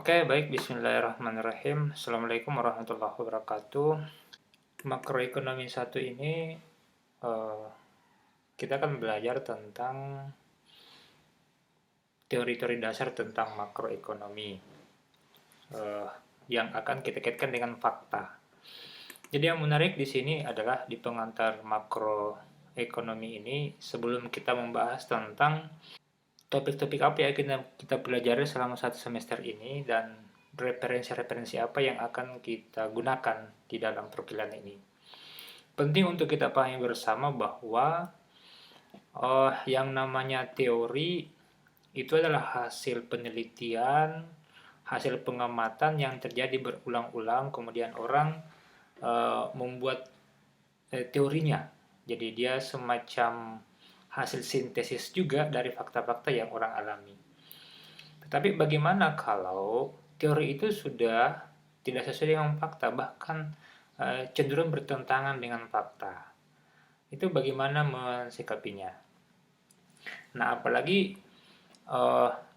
Oke, baik. Bismillahirrahmanirrahim. Assalamualaikum warahmatullahi wabarakatuh. Makroekonomi satu ini eh, kita akan belajar tentang teori-teori dasar tentang makroekonomi eh, yang akan kita kaitkan dengan fakta. Jadi yang menarik di sini adalah di pengantar makroekonomi ini sebelum kita membahas tentang topik-topik apa ya kita pelajari selama satu semester ini dan referensi-referensi apa yang akan kita gunakan di dalam perkuliahan ini. Penting untuk kita pahami bersama bahwa yang namanya teori itu adalah hasil penelitian, hasil pengamatan yang terjadi berulang-ulang, kemudian orang membuat teorinya. Jadi dia semacam hasil sintesis juga dari fakta-fakta yang orang alami. Tetapi bagaimana kalau teori itu sudah tidak sesuai dengan fakta, bahkan cenderung bertentangan dengan fakta? Itu bagaimana mensikapinya? Nah, apalagi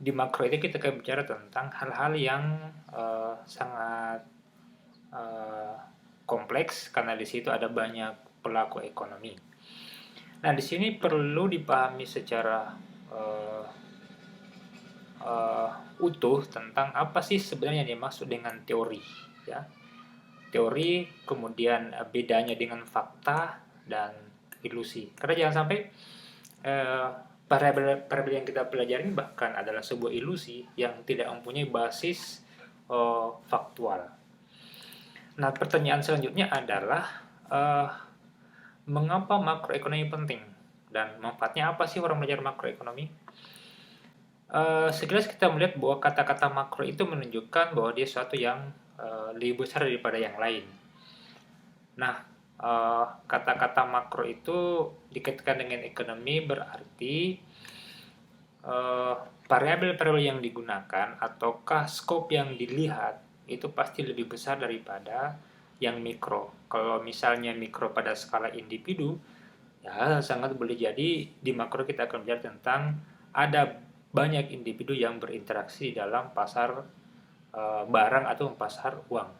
di makro itu kita akan bicara tentang hal-hal yang sangat kompleks karena di situ ada banyak pelaku ekonomi. Nah, di sini perlu dipahami secara utuh tentang apa sih sebenarnya yang dimaksud dengan teori, ya. Teori, kemudian bedanya dengan fakta dan ilusi. Karena jangan sampai variabel yang kita pelajari bahkan adalah sebuah ilusi yang tidak mempunyai basis faktual. Nah, pertanyaan selanjutnya adalah mengapa makroekonomi penting dan manfaatnya apa sih orang belajar makroekonomi? Sekilas kita melihat bahwa kata-kata makro itu menunjukkan bahwa dia sesuatu yang lebih besar daripada yang lain. Nah, kata-kata makro itu dikaitkan dengan ekonomi berarti variabel-variabel yang digunakan ataukah skop yang dilihat itu pasti lebih besar daripada yang mikro. Kalau misalnya mikro pada skala individu, ya sangat boleh jadi di makro kita akan belajar tentang ada banyak individu yang berinteraksi dalam pasar barang atau pasar uang.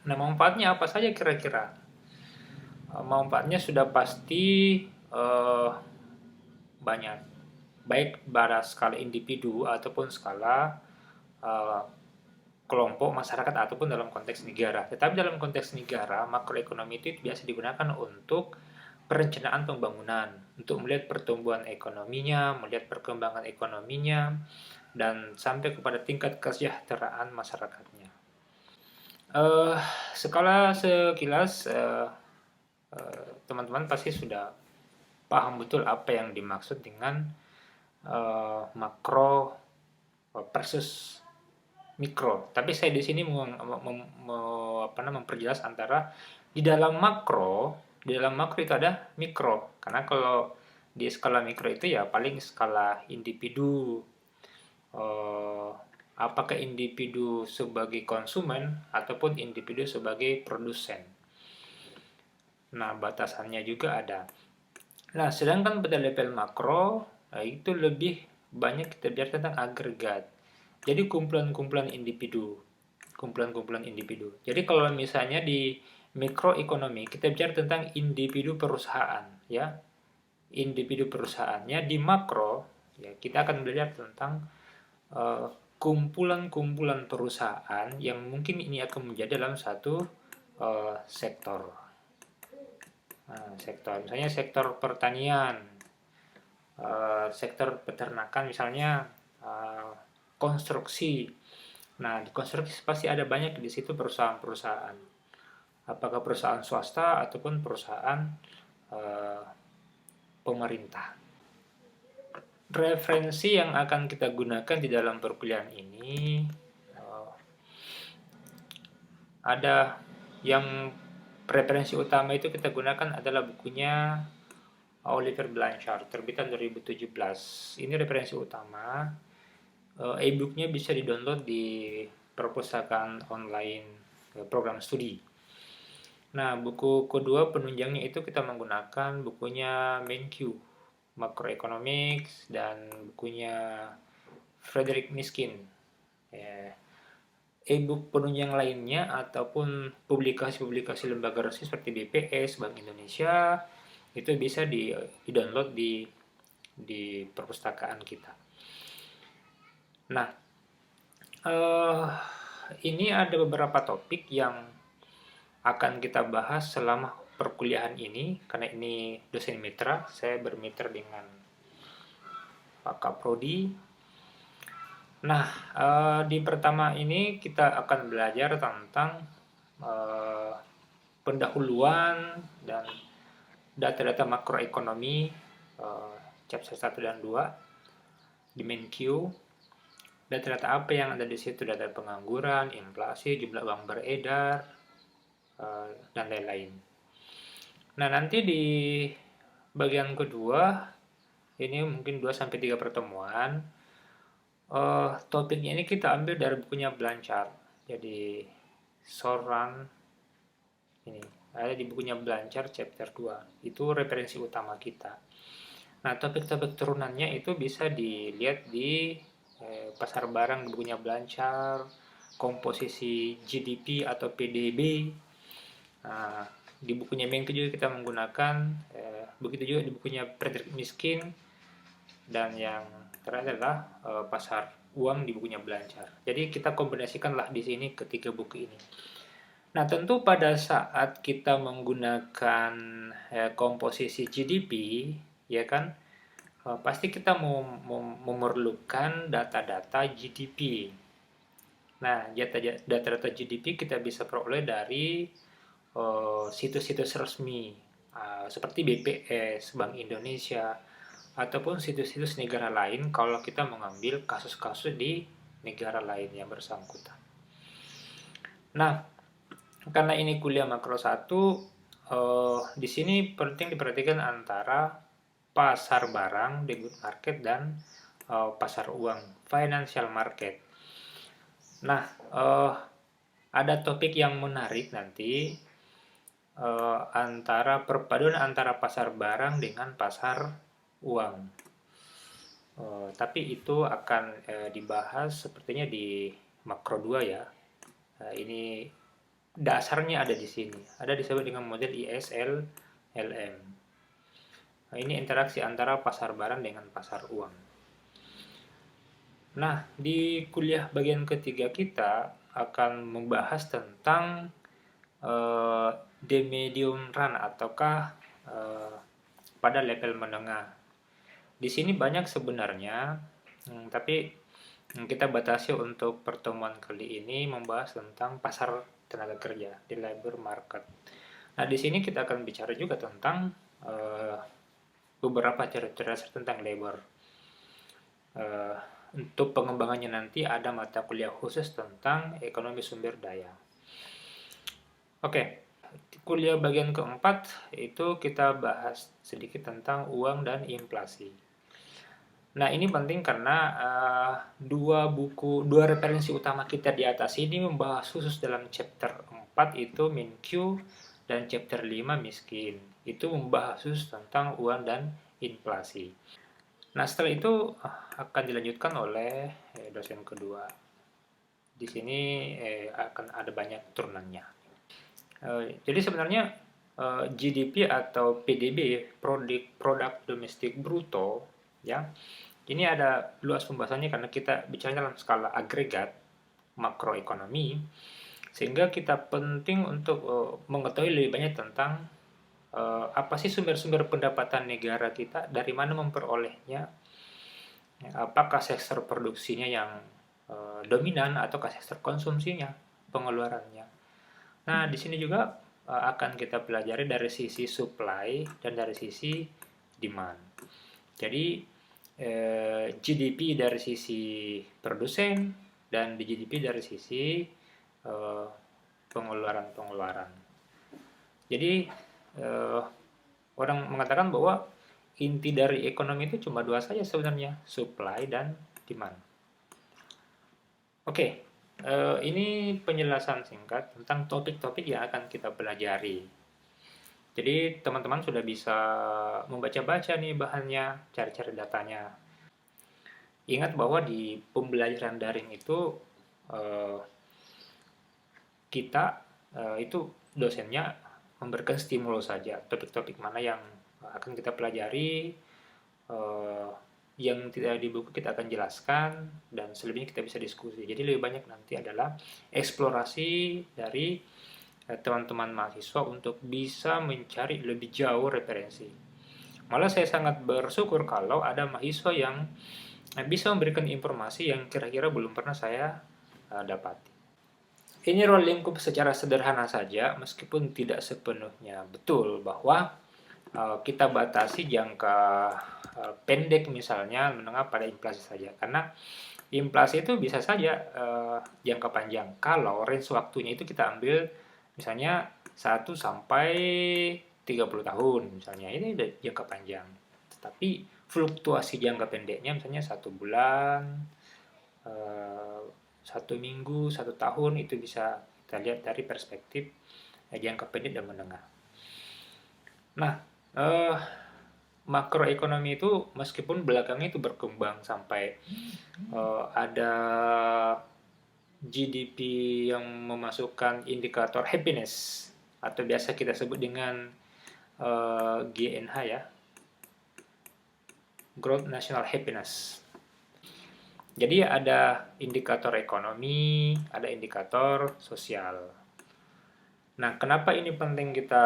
Nah, manfaatnya apa saja kira-kira? Manfaatnya sudah pasti banyak, baik pada skala individu ataupun skala kelompok masyarakat ataupun dalam konteks negara. Tetapi dalam konteks negara, makroekonomi itu biasa digunakan untuk perencanaan pembangunan, untuk melihat pertumbuhan ekonominya, melihat perkembangan ekonominya, dan sampai kepada tingkat kesejahteraan masyarakatnya. Skala sekilas teman-teman pasti sudah paham betul apa yang dimaksud dengan makro versus mikro. Tapi saya di sini memperjelas antara di dalam makro itu ada mikro. Karena kalau di skala mikro itu ya paling skala individu. Apakah individu sebagai konsumen ataupun individu sebagai produsen. Nah, batasannya juga ada. Nah, sedangkan pada level makro itu lebih banyak kita bicara tentang agregat. Jadi kumpulan-kumpulan individu. Jadi kalau misalnya di mikroekonomi kita bicara tentang individu perusahaan, ya. Individu perusahaannya di makro, ya kita akan belajar tentang kumpulan-kumpulan perusahaan yang mungkin ini akan menjadi dalam satu sektor. Nah, misalnya sektor pertanian, sektor peternakan misalnya, konstruksi. Nah, di konstruksi pasti ada banyak di situ perusahaan-perusahaan. Apakah perusahaan swasta ataupun perusahaan pemerintah. Referensi yang akan kita gunakan di dalam perkuliahan ini ada yang referensi utama itu kita gunakan adalah bukunya Oliver Blanchard, terbitan 2017. Ini referensi utama. E-booknya bisa di-download di perpustakaan online program studi. Nah, buku kedua penunjangnya itu kita menggunakan bukunya Menkyu, Macroeconomics, dan bukunya Frederick Mishkin, ya. e-book penunjang lainnya ataupun publikasi-publikasi lembaga resmi seperti BPS, Bank Indonesia itu bisa di-download di perpustakaan kita. Nah, eh, ini ada beberapa topik yang akan kita bahas selama perkuliahan ini, karena ini dosen mitra, saya bermitra dengan Pak Kaprodi. Nah, di pertama ini kita akan belajar tentang eh, pendahuluan dan data-data makroekonomi, eh, chapter 1 dan 2 di main Q. Data-data apa yang ada di situ? Data pengangguran, inflasi, jumlah uang beredar, dan lain-lain. Nah, nanti di bagian kedua, ini mungkin 2-3 pertemuan, topiknya ini kita ambil dari bukunya Blanchard. Jadi, Soran, ini ada di bukunya Blanchard chapter 2. Itu referensi utama kita. Nah, topik-topik turunannya itu bisa dilihat di pasar barang di bukunya Blanchard, komposisi GDP atau PDB. Nah, di bukunya Menke juga kita menggunakan, begitu juga di bukunya Frederick Miskin, dan yang terakhir adalah pasar uang di bukunya Blanchard. Jadi kita kombinasikanlah di sini ketiga buku ini. Nah, tentu pada saat kita menggunakan komposisi GDP, ya kan, pasti kita memerlukan data-data GDP. Nah, data-data GDP kita bisa peroleh dari situs-situs resmi seperti BPS, Bank Indonesia, ataupun situs-situs negara lain kalau kita mengambil kasus-kasus di negara lain yang bersangkutan. Nah, karena ini kuliah makro 1, di sini penting diperhatikan antara pasar barang, the good market, dan pasar uang, financial market. Nah, ada topik yang menarik nanti, antara perpaduan antara pasar barang dengan pasar uang. Tapi itu akan dibahas sepertinya di makro 2 ya. Ini dasarnya ada di sini. Ada disebut dengan model ISL LM. Nah, ini interaksi antara pasar barang dengan pasar uang. Nah, di kuliah bagian ketiga kita akan membahas tentang the medium run ataukah pada level menengah. Di sini banyak sebenarnya, tapi kita batasi untuk pertemuan kali ini membahas tentang pasar tenaga kerja di labor market. Nah, di sini kita akan bicara juga tentang beberapa cerita tentang labor. Untuk pengembangannya nanti ada mata kuliah khusus tentang ekonomi sumber daya. Oke, kuliah bagian keempat itu kita bahas sedikit tentang uang dan inflasi. Nah, ini penting karena dua referensi utama kita di atas ini membahas khusus dalam chapter 4 itu min Q, dan chapter 5 miskin. Itu membahas khusus tentang uang dan inflasi. Nah, setelah itu akan dilanjutkan oleh dosen kedua. Di sini akan ada banyak turunannya. Jadi sebenarnya GDP atau PDB, produk domestik bruto, ya. Ini ada luas pembahasannya karena kita bicara dalam skala agregat makroekonomi, sehingga kita penting untuk mengetahui lebih banyak tentang apa sih sumber-sumber pendapatan negara kita, dari mana memperolehnya, apakah sektor produksinya yang dominan ataukah sektor konsumsinya, pengeluarannya. Nah, di sini juga akan kita pelajari dari sisi supply dan dari sisi demand. Jadi GDP dari sisi produsen dan GDP dari sisi pengeluaran. Jadi orang mengatakan bahwa inti dari ekonomi itu cuma dua saja sebenarnya, supply dan demand. Oke, ini penjelasan singkat tentang topik-topik yang akan kita pelajari. Jadi teman-teman sudah bisa membaca-baca nih bahannya, cari-cari datanya. Ingat bahwa di pembelajaran daring itu kita itu dosennya memberikan stimulus saja, topik-topik mana yang akan kita pelajari, yang tidak di buku kita akan jelaskan, dan selebihnya kita bisa diskusi. Jadi lebih banyak nanti adalah eksplorasi dari teman-teman mahasiswa untuk bisa mencari lebih jauh referensi. Malah saya sangat bersyukur kalau ada mahasiswa yang bisa memberikan informasi yang kira-kira belum pernah saya dapati. Ini ruang lingkup secara sederhana saja, meskipun tidak sepenuhnya betul bahwa kita batasi jangka pendek misalnya menengah pada inflasi saja, karena inflasi itu bisa saja jangka panjang kalau range waktunya itu kita ambil misalnya 1 sampai 30 tahun misalnya, ini udah jangka panjang. Tetapi fluktuasi jangka pendeknya misalnya 1 bulan, 1 minggu, 1 tahun, itu bisa kita lihat dari perspektif jangka pendek dan menengah. Nah, makroekonomi itu meskipun belakangnya itu berkembang sampai ada GDP yang memasukkan indikator happiness atau biasa kita sebut dengan GNH ya, Growth National Happiness. Jadi ada indikator ekonomi, ada indikator sosial. Nah, kenapa ini penting kita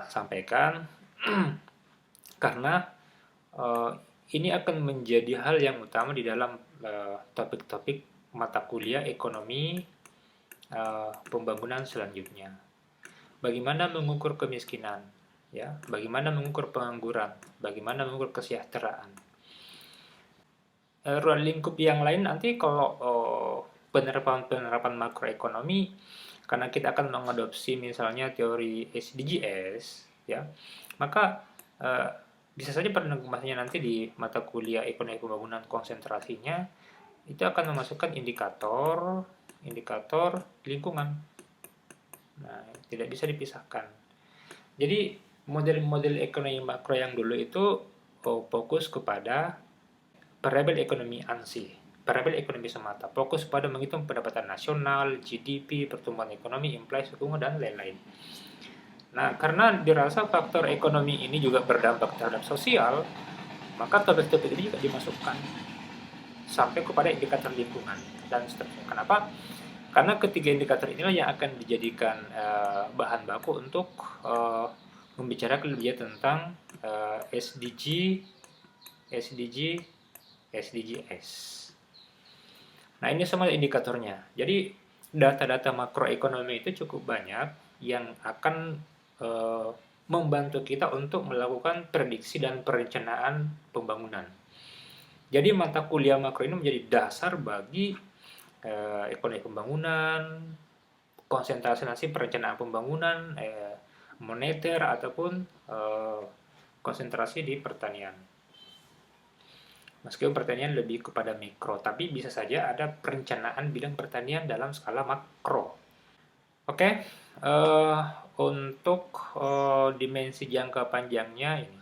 sampaikan? Karena ini akan menjadi hal yang utama di dalam topik-topik mata kuliah ekonomi pembangunan selanjutnya. Bagaimana mengukur kemiskinan, ya, bagaimana mengukur pengangguran, bagaimana mengukur kesejahteraan. Ruang lingkup yang lain nanti kalau penerapan makroekonomi, karena kita akan mengadopsi misalnya teori SDGs, ya, maka bisa saja penegasannya nanti di mata kuliah ekonomi pembangunan konsentrasinya itu akan memasukkan indikator lingkungan. Nah, tidak bisa dipisahkan. Jadi model-model ekonomi makro yang dulu itu fokus kepada variabel ekonomi ANSI, variabel ekonomi semata, fokus pada menghitung pendapatan nasional, GDP, pertumbuhan ekonomi, inflasi, suku bunga, dan lain-lain. Nah, karena dirasa faktor ekonomi ini juga berdampak terhadap sosial, maka topik-topik ini juga dimasukkan sampai kepada indikator lingkungan dan seterusnya. Kenapa? Karena ketiga indikator inilah yang akan dijadikan bahan baku untuk membicarakan lebih tentang SDGs. Nah, ini semua indikatornya. Jadi data-data makroekonomi itu cukup banyak yang akan membantu kita untuk melakukan prediksi dan perencanaan pembangunan. Jadi mata kuliah makro ini menjadi dasar bagi ekonomi pembangunan, konsentrasi perencanaan pembangunan, moneter ataupun konsentrasi di pertanian. Meskipun pertanian lebih kepada mikro, tapi bisa saja ada perencanaan bidang pertanian dalam skala makro. Oke, untuk dimensi jangka panjangnya ini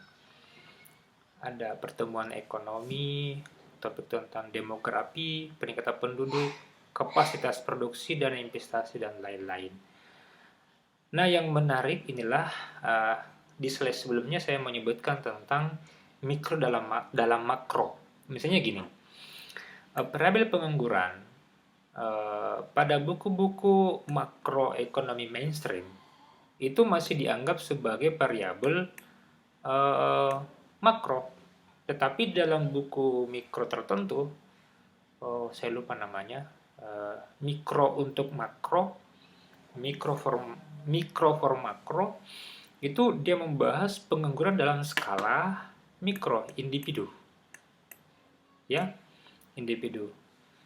ada pertumbuhan ekonomi, topik tentang demografi, peningkatan penduduk, kapasitas produksi dan investasi, dan lain-lain. Nah, yang menarik inilah di slide sebelumnya saya menyebutkan tentang mikro dalam makro. Misalnya gini, variabel pengangguran pada buku-buku makroekonomi mainstream itu masih dianggap sebagai variabel makro, tetapi dalam buku mikro tertentu, saya lupa namanya, mikro untuk makro, mikro for makro, itu dia membahas pengangguran dalam skala mikro, individu, ya, individu.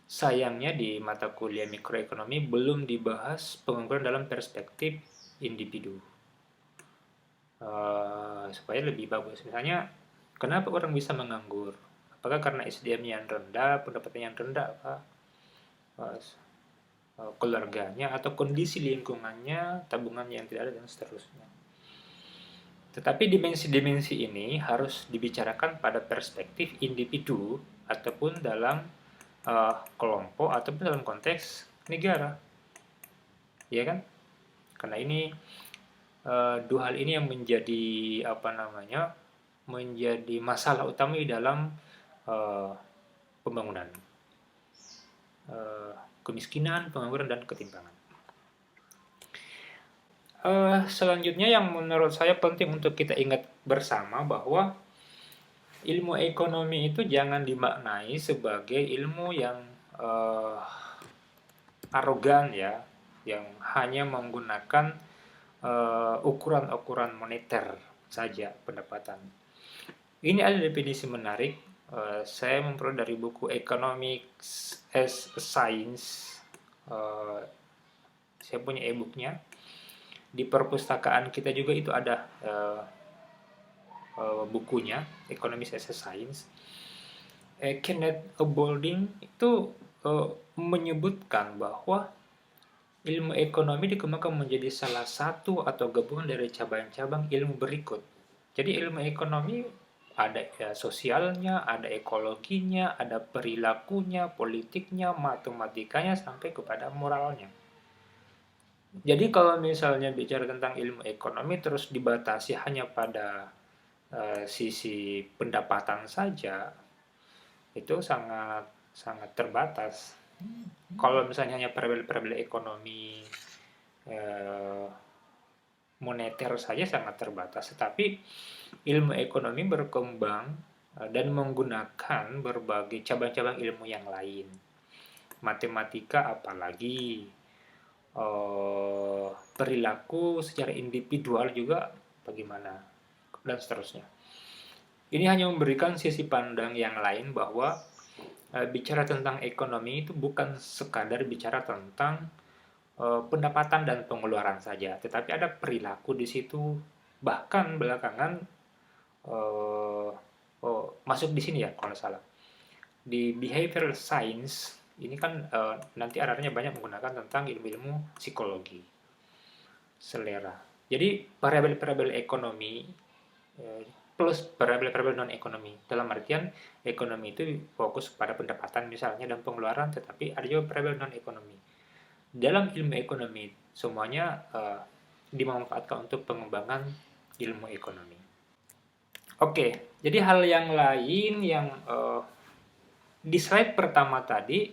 Sayangnya di mata kuliah mikroekonomi belum dibahas pengangguran dalam perspektif individu. Supaya lebih bagus. Misalnya, kenapa orang bisa menganggur? Apakah karena SDM-nya yang rendah, pendapatannya yang rendah, keluarganya, atau kondisi lingkungannya, tabungannya yang tidak ada, dan seterusnya. Tetapi dimensi-dimensi ini harus dibicarakan pada perspektif individu ataupun dalam kelompok ataupun dalam konteks negara. ya kan? Karena ini dua hal ini yang menjadi menjadi masalah utama di dalam eh, pembangunan, kemiskinan, pengangguran, dan ketimpangan. Selanjutnya yang menurut saya penting untuk kita ingat bersama bahwa ilmu ekonomi itu jangan dimaknai sebagai ilmu yang uh, arogan ya, yang hanya menggunakan ukuran-ukuran moneter saja pendapatan. Ini ada definisi menarik. Saya memperoleh dari buku Economics as a Science. Saya punya e-booknya. Di perpustakaan kita juga itu ada bukunya, Economics as a Science. Kenneth Boulding itu menyebutkan bahwa ilmu ekonomi dikembangkan menjadi salah satu atau gabungan dari cabang-cabang ilmu berikut. Jadi ilmu ekonomi ada sosialnya, ada ekologinya, ada perilakunya, politiknya, matematikanya, sampai kepada moralnya. Jadi kalau misalnya bicara tentang ilmu ekonomi terus dibatasi hanya pada sisi pendapatan saja, itu sangat sangat terbatas. Kalau misalnya hanya parabel-parabel ekonomi moneter saja sangat terbatas, tetapi ilmu ekonomi berkembang dan menggunakan berbagai cabang-cabang ilmu yang lain. Matematika apalagi, perilaku secara individual juga bagaimana, dan seterusnya. Ini hanya memberikan sisi pandang yang lain bahwa bicara tentang ekonomi itu bukan sekadar bicara tentang pendapatan dan pengeluaran saja, tetapi ada perilaku di situ. Bahkan belakangan masuk di sini ya kalau salah, di behavioral science ini kan nanti arahnya banyak menggunakan tentang ilmu-ilmu psikologi, selera. Jadi variabel-variabel ekonomi plus variabel-variabel non ekonomi. Dalam artian ekonomi itu fokus pada pendapatan misalnya dan pengeluaran, tetapi ada juga variabel non ekonomi. Dalam ilmu ekonomi semuanya dimanfaatkan untuk pengembangan ilmu ekonomi. Oke, jadi hal yang lain yang di slide pertama tadi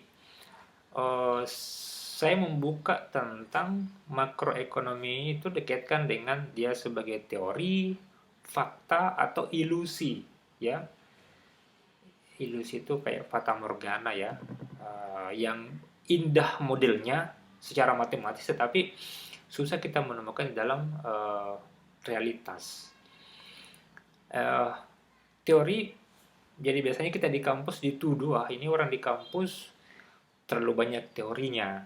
saya membuka tentang makroekonomi itu dikaitkan dengan dia sebagai teori, fakta, atau ilusi, ya. Ilusi itu kayak fata morgana ya, yang indah modelnya secara matematis, tetapi susah kita menemukan dalam realitas. Teori, jadi biasanya kita di kampus dituduh, ini orang di kampus terlalu banyak teorinya.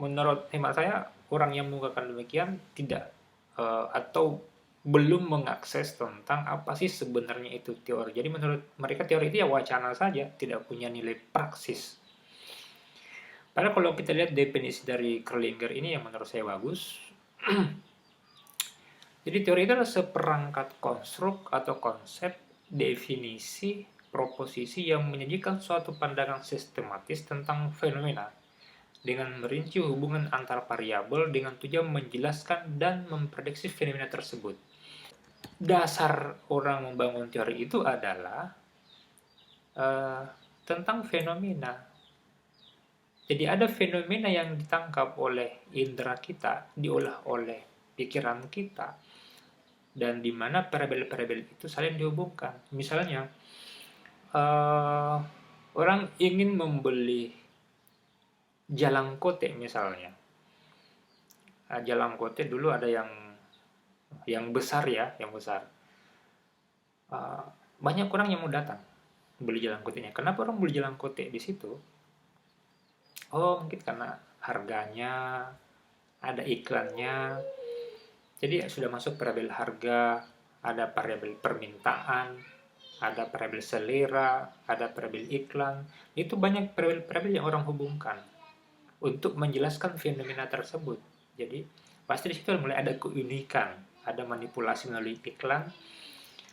Menurut hemat saya, orang yang mengungkapkan demikian tidak atau belum mengakses tentang apa sih sebenarnya itu teori. Jadi menurut mereka teori itu ya wacana saja, tidak punya nilai praksis. Padahal kalau kita lihat definisi dari Kerlinger ini yang menurut saya bagus. Jadi teori itu adalah seperangkat konstruk atau konsep, definisi, proposisi yang menyajikan suatu pandangan sistematis tentang fenomena dengan merinci hubungan antar variabel dengan tujuan menjelaskan dan memprediksi fenomena tersebut. Dasar orang membangun teori itu adalah tentang fenomena. Jadi ada fenomena yang ditangkap oleh indera kita, diolah oleh pikiran kita, dan di mana parabel-parabel itu saling dihubungkan. Misalnya, orang ingin membeli jalangkote misalnya. Jalangkote dulu ada yang besar ya, yang besar. Banyak orang yang mau datang beli jalangkotenya. Kenapa orang beli jalangkote di situ? Oh, mungkin karena harganya, ada iklannya. Jadi sudah masuk variabel harga, ada variabel permintaan, ada variabel selera, ada variabel iklan. Itu banyak variabel yang orang hubungkan untuk menjelaskan fenomena tersebut. Jadi pasti di situ mulai ada keunikan, ada manipulasi melalui iklan,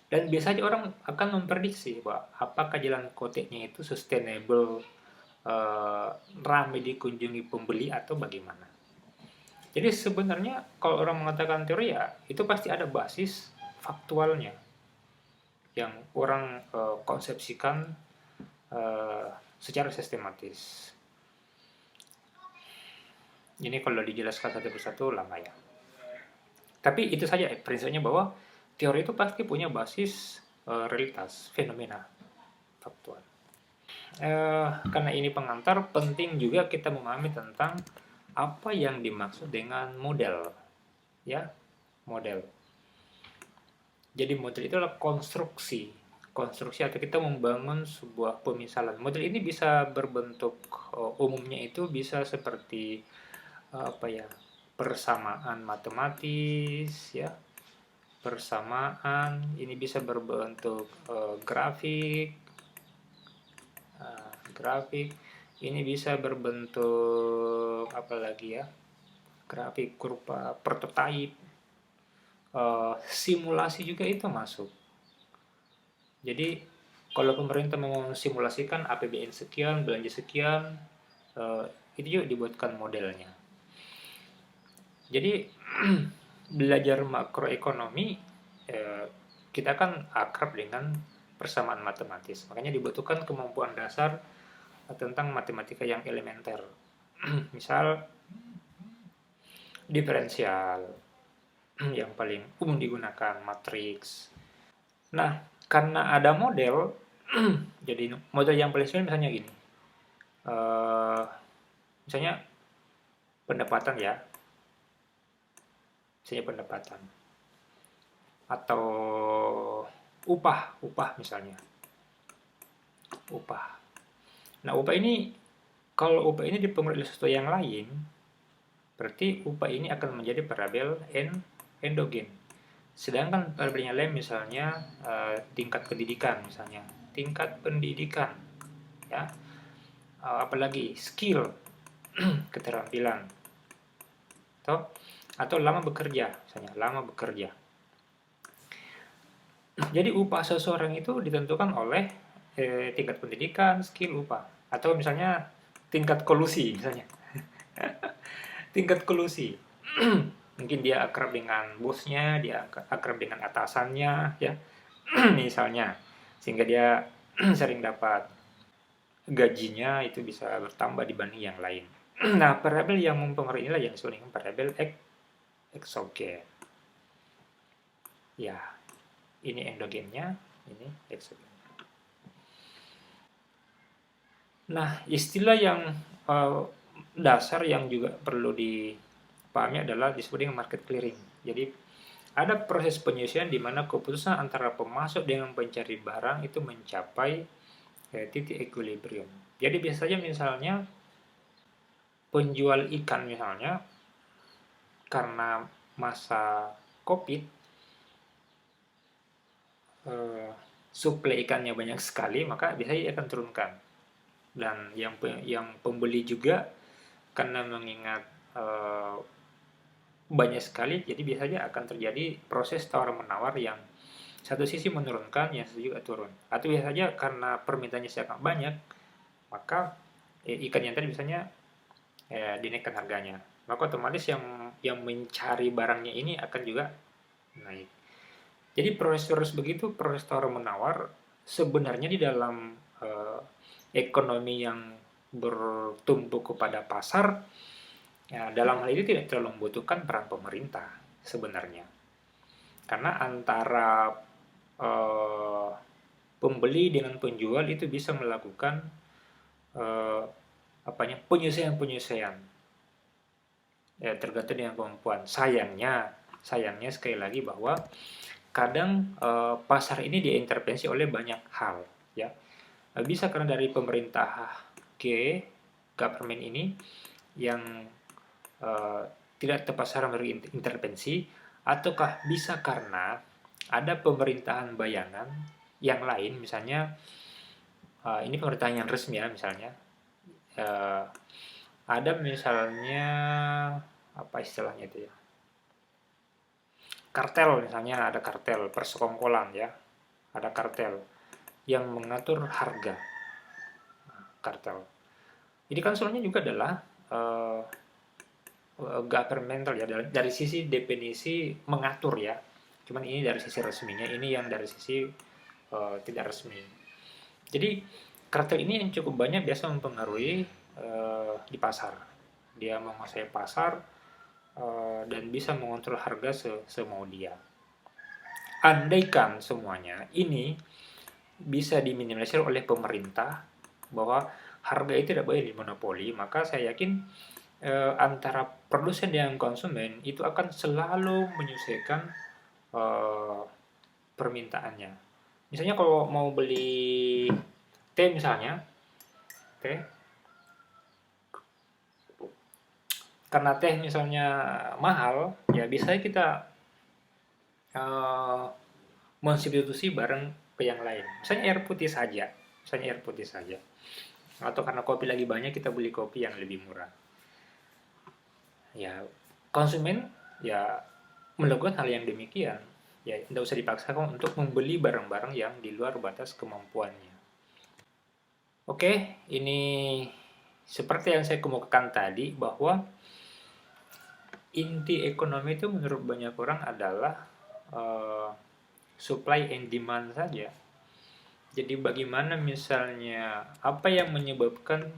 dan biasanya orang akan memprediksi bahwa apakah jalan koteknya itu sustainable, eh, ramai dikunjungi pembeli atau bagaimana. Jadi sebenarnya kalau orang mengatakan teori ya itu pasti ada basis faktualnya yang orang konsepsikan eh, secara sistematis. Ini kalau dijelaskan satu persatu lama ya. Tapi itu saja prinsipnya bahwa teori itu pasti punya basis realitas, fenomena faktual. Karena ini pengantar, penting juga kita memahami tentang apa yang dimaksud dengan model, ya, model. Jadi model itu adalah konstruksi atau kita membangun sebuah pemisalan. Model ini bisa berbentuk umumnya itu bisa seperti apa ya, persamaan matematis, ya, persamaan ini bisa berbentuk grafik ini bisa berbentuk apa lagi ya, grafik kurva prototype, simulasi juga itu masuk. Jadi kalau pemerintah mau simulasikan APBN sekian, belanja sekian, itu juga dibuatkan modelnya. Jadi belajar makroekonomi, kita kan akrab dengan persamaan matematis. Makanya dibutuhkan kemampuan dasar tentang matematika yang elementer. Misal diferensial yang paling umum digunakan, matriks. Nah, karena ada model, jadi model yang paling sering misalnya gini. Misalnya pendapatan ya, misalnya pendapatan atau upah misalnya, upah. Nah, upah ini kalau upah ini dipengaruhi oleh sesuatu yang lain, berarti upah ini akan menjadi variabel endogen. Sedangkan variabel yang lain misalnya tingkat pendidikan misalnya, tingkat pendidikan ya, apalagi skill, keterampilan, atau lama bekerja misalnya, lama bekerja. Jadi upah seseorang itu ditentukan oleh tingkat pendidikan, skill, upah, atau misalnya tingkat kolusi misalnya. Tingkat kolusi. Mungkin dia akrab dengan bosnya, dia akrab dengan atasannya, ya, misalnya, sehingga dia sering dapat gajinya itu bisa bertambah dibanding yang lain. Nah, variabel yang mempengaruhi inilah yang disebut dengan variabel eksogen. Ya, ini endogennya, ini eksogen. Nah, istilah yang dasar yang juga perlu dipahami adalah disebut dengan market clearing. Jadi ada proses penyelesaian di mana keputusan antara pemasok dengan pencari barang itu mencapai titik equilibrium. Jadi biasanya misalnya penjual ikan misalnya karena masa COVID suplai ikannya banyak sekali, maka biasanya dia akan turunkan. Dan yang pembeli juga karena mengingat banyak sekali, jadi biasanya akan terjadi proses tawar menawar yang satu sisi menurunkan, yang satu juga turun. Atau biasanya karena permintaannya sangat banyak, maka ikan yang tadi biasanya dinaikkan harganya. Maka otomatis yang mencari barangnya ini akan juga naik. Jadi proses begitu, proses tawar menawar sebenarnya di dalam ekonomi yang bertumpu kepada pasar, ya, dalam hal ini tidak terlalu membutuhkan peran pemerintah sebenarnya. Karena antara pembeli dengan penjual itu bisa melakukan penyesuaian ya, tergantung dengan kemampuan. Sayangnya sekali lagi bahwa kadang pasar ini diintervensi oleh banyak hal, ya. Bisa karena dari pemerintah government ini yang tidak tepat sasaran berintervensi, ataukah bisa karena ada pemerintahan bayangan yang lain, misalnya ini pemerintahan yang resmi ya, misalnya ada misalnya apa istilahnya itu ya, kartel misalnya, ada kartel persekongkolan ya, ada kartel yang mengatur harga, kartel. Ini kan sebenarnya juga adalah uh, governmental ya, dari sisi definisi mengatur ya. Cuman ini dari sisi resminya, ini yang dari sisi tidak resmi. Jadi kartel ini yang cukup banyak biasa mempengaruhi di pasar. Dia menguasai pasar dan bisa mengontrol harga semau dia. Andaikan semuanya ini bisa diminimalisir oleh pemerintah bahwa harga itu tidak boleh dimonopoli, maka saya yakin antara produsen dan konsumen itu akan selalu menyesuaikan eh, permintaannya. Misalnya kalau mau beli teh misalnya, teh karena teh misalnya mahal, ya bisa kita eh, mensubstitusi barang ke yang lain. Misalnya air putih saja, misalnya air putih saja. Atau karena kopi lagi banyak kita beli kopi yang lebih murah. Ya konsumen ya melakukan hal yang demikian. Ya tidak usah dipaksakan untuk membeli barang-barang yang di luar batas kemampuannya. Oke, ini seperti yang saya kemukakan tadi bahwa inti ekonomi itu menurut banyak orang adalah uh, supply and demand saja. Jadi bagaimana misalnya apa yang menyebabkan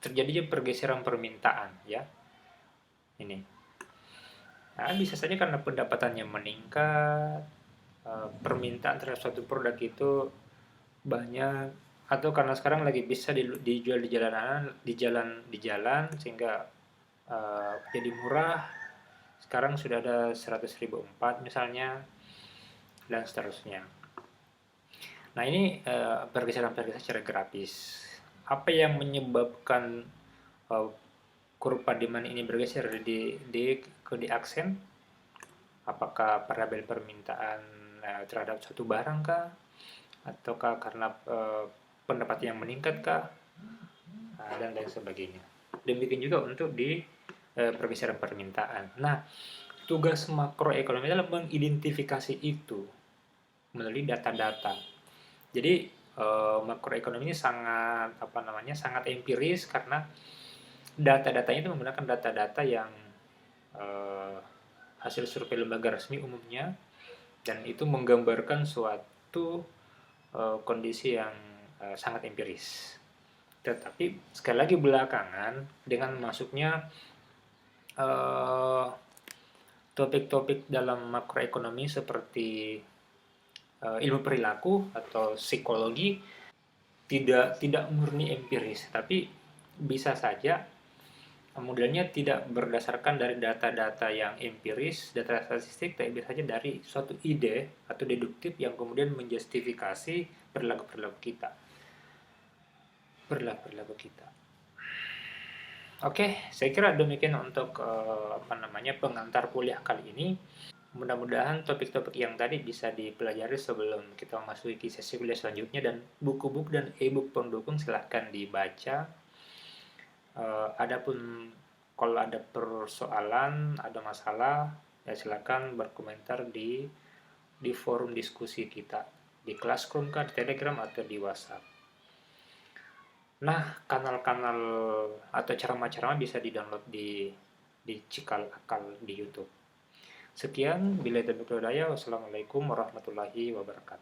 terjadinya pergeseran permintaan ya ini. Nah, bisa saja karena pendapatannya meningkat, permintaan terhadap suatu produk itu banyak, atau karena sekarang lagi bisa dijual di jalan sehingga jadi murah. Sekarang sudah ada 100.000 empat misalnya dan seterusnya. Nah ini pergeseran-pergeseran secara grafis. Apa yang menyebabkan kurva demand ini bergeser di aksen? Apakah variabel permintaan terhadap suatu barang kah? Ataukah karena pendapatan yang meningkat kah? Dan lain sebagainya. Demikian juga untuk di pergeseran permintaan. Nah, tugas makroekonomi adalah mengidentifikasi itu melalui data-data. Jadi makroekonomi ini sangat sangat empiris karena data-datanya itu menggunakan data-data yang hasil survei lembaga resmi umumnya, dan itu menggambarkan suatu kondisi yang sangat empiris. Tetapi sekali lagi belakangan dengan masuknya topik-topik dalam makroekonomi seperti ilmu perilaku atau psikologi, tidak murni empiris, tapi bisa saja modelnya tidak berdasarkan dari data-data yang empiris, data statistik, tapi bisa saja dari suatu ide atau deduktif yang kemudian menjustifikasi perilaku-perilaku kita. Oke, saya kira demikian untuk pengantar kuliah kali ini. Mudah-mudahan topik-topik yang tadi bisa dipelajari sebelum kita memasuki sesi kuliah selanjutnya, dan buku-buku dan e-book pendukung silahkan dibaca. Adapun kalau ada persoalan, ada masalah, ya silakan berkomentar di forum diskusi kita di Classroom, di Telegram atau di WhatsApp. Nah, kanal-kanal atau ceramah-ceramah bisa di-download di Cikal Akal di YouTube. Sekian, bila taufiq wal hidayah. Wassalamualaikum warahmatullahi wabarakatuh.